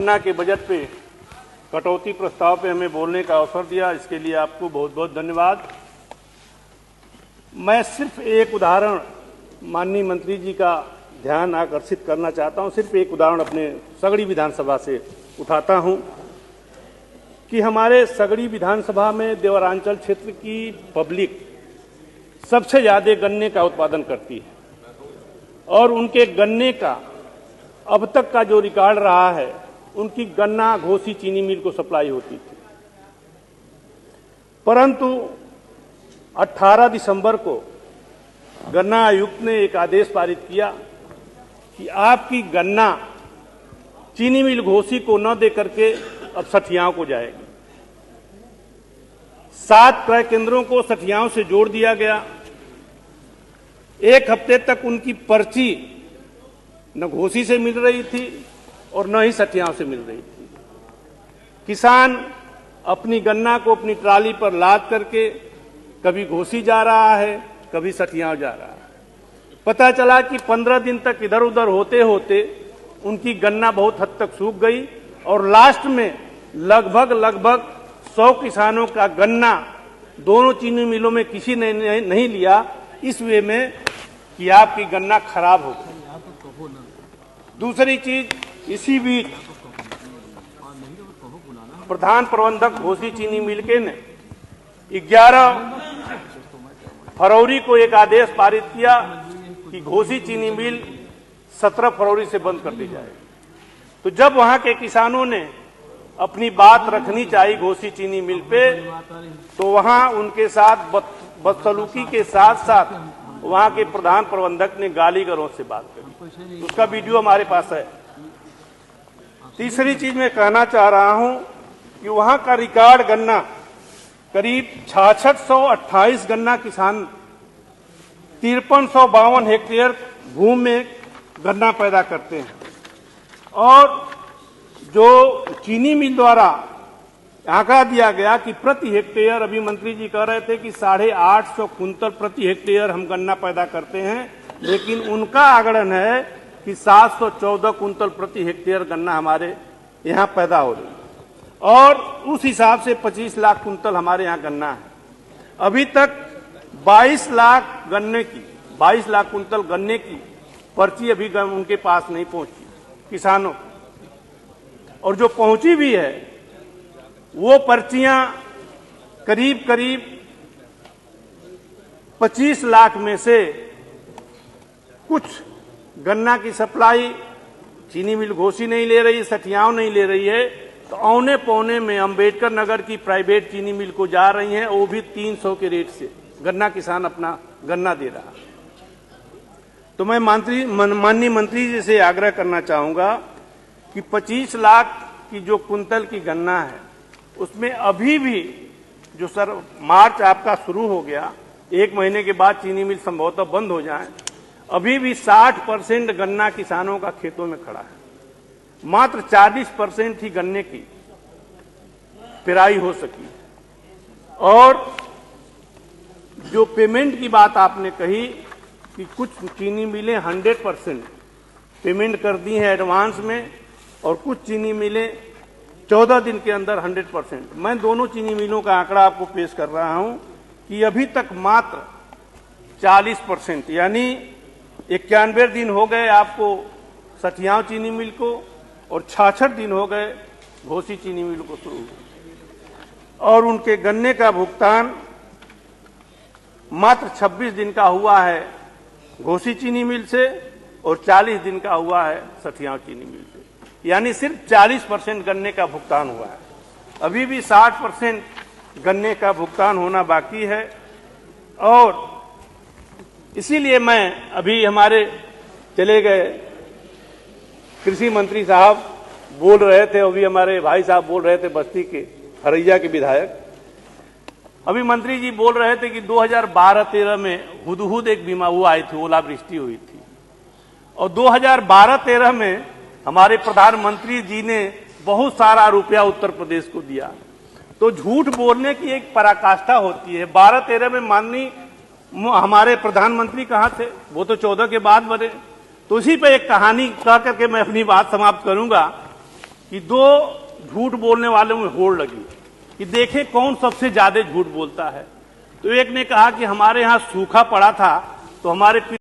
गन्ना के बजट पे कटौती प्रस्ताव पे हमें बोलने का अवसर दिया, इसके लिए आपको बहुत बहुत धन्यवाद। मैं सिर्फ एक उदाहरण माननीय मंत्री जी का ध्यान आकर्षित करना चाहता हूं। सिर्फ एक उदाहरण अपने सगड़ी विधानसभा से उठाता हूं कि हमारे सगड़ी विधानसभा में देवरांचल क्षेत्र की पब्लिक सबसे ज्यादा गन्ने का उत्पादन करती है और उनके गन्ने का अब तक का जो रिकॉर्ड रहा है, उनकी गन्ना घोसी चीनी मिल को सप्लाई होती थी। परंतु 18 दिसंबर को गन्ना आयुक्त ने एक आदेश पारित किया कि आपकी गन्ना चीनी मिल घोसी को न दे करके अब सठियाओं को जाएगी। 7 क्रय केंद्रों को सठियाओं से जोड़ दिया गया। एक हफ्ते तक उनकी पर्ची न घोसी से मिल रही थी और न ही सठियाओं से मिल रही थी। किसान अपनी गन्ना को अपनी ट्राली पर लाद करके कभी घोसी जा रहा है, कभी सठियाओं जा रहा है। पता चला कि 15 दिन तक इधर उधर होते होते उनकी गन्ना बहुत हद तक सूख गई और लास्ट में लगभग 100 किसानों का गन्ना दोनों चीनी मिलों में किसी ने नहीं लिया, इस वे में कि आपकी गन्ना खराब हो गई। दूसरी चीज, इसी बीच प्रधान प्रबंधक घोसी चीनी मिल के ने 11 फरवरी को एक आदेश पारित किया कि घोसी चीनी मिल 17 फरवरी से बंद कर दी जाए। तो जब वहां के किसानों ने अपनी बात रखनी चाहिए घोसी चीनी मिल पे, तो वहां उनके साथ बदसलूकी के साथ साथ वहां के प्रधान प्रबंधक ने गाली गलौज से बात करी। उसका वीडियो हमारे पास है। तीसरी चीज मैं कहना चाह रहा हूं कि वहां का रिकॉर्ड गन्ना करीब 6628 गन्ना किसान 5352 हेक्टेयर भूमि में गन्ना पैदा करते हैं और जो चीनी मिल द्वारा आंकड़ा दिया गया कि प्रति हेक्टेयर, अभी मंत्री जी कह रहे थे कि 850 कुंतल प्रति हेक्टेयर हम गन्ना पैदा करते हैं, लेकिन उनका आंकड़न है कि 714 कुंतल प्रति हेक्टेयर गन्ना हमारे यहाँ पैदा हो रही है और उस हिसाब से 25 लाख कुंतल हमारे यहाँ गन्ना है। अभी तक 22 लाख कुंतल गन्ने की पर्ची अभी उनके पास नहीं पहुंची किसानों, और जो पहुंची भी है वो पर्चियां करीब 25 लाख में से कुछ गन्ना की सप्लाई चीनी मिल घोसी नहीं ले रही, सठियाओं नहीं ले रही है, तो औने पौने में अंबेडकर नगर की प्राइवेट चीनी मिल को जा रही हैं, वो भी 300 के रेट से गन्ना किसान अपना गन्ना दे रहा। तो मैं माननीय मंत्री जी से आग्रह करना चाहूंगा कि 25 लाख की जो कुंतल की गन्ना है, उसमें अभी भी जो सर मार्च आपका शुरू हो गया, 1 महीने के बाद चीनी मिल संभवतः बंद हो जाए, अभी भी 60% गन्ना किसानों का खेतों में खड़ा है। मात्र 40% ही गन्ने की पेराई हो सकी। और जो पेमेंट की बात आपने कही कि कुछ चीनी मिलें 100% पेमेंट कर दी है एडवांस में और कुछ चीनी मिलें 14 दिन के अंदर 100%। मैं दोनों चीनी मिलों का आंकड़ा आपको पेश कर रहा हूं कि अभी तक मात्र 40% यानी 91 दिन हो गए आपको सठियाओं चीनी मिल को और 66 दिन हो गए घोसी चीनी मिल को शुरू, और उनके गन्ने का भुगतान मात्र 26 दिन का हुआ है घोसी चीनी मिल से और 40 दिन का हुआ है सठियाओं चीनी मिल से, यानी सिर्फ 40% गन्ने का भुगतान हुआ है। अभी भी 60% गन्ने का भुगतान होना बाकी है। और इसीलिए मैं अभी हमारे चले गए कृषि मंत्री साहब बोल रहे थे, अभी हमारे भाई साहब बोल रहे थे बस्ती के हरैया के विधायक, अभी मंत्री जी बोल रहे थे कि 2012-13 में हुदहुद एक बीमा हुआ आई थी, ओलावृष्टि हुई थी, और 2012-13 में हमारे प्रधानमंत्री जी ने बहुत सारा रुपया उत्तर प्रदेश को दिया। तो झूठ बोलने की एक पराकाष्ठा होती है। 12-13 में माननीय हमारे प्रधानमंत्री कहां थे? वो तो 14 के बाद बने। तो इसी पे एक कहानी कह करके मैं अपनी बात समाप्त करूंगा कि दो झूठ बोलने वालों में होड़ लगी कि देखें कौन सबसे ज्यादा झूठ बोलता है। तो एक ने कहा कि हमारे यहां सूखा पड़ा था तो हमारे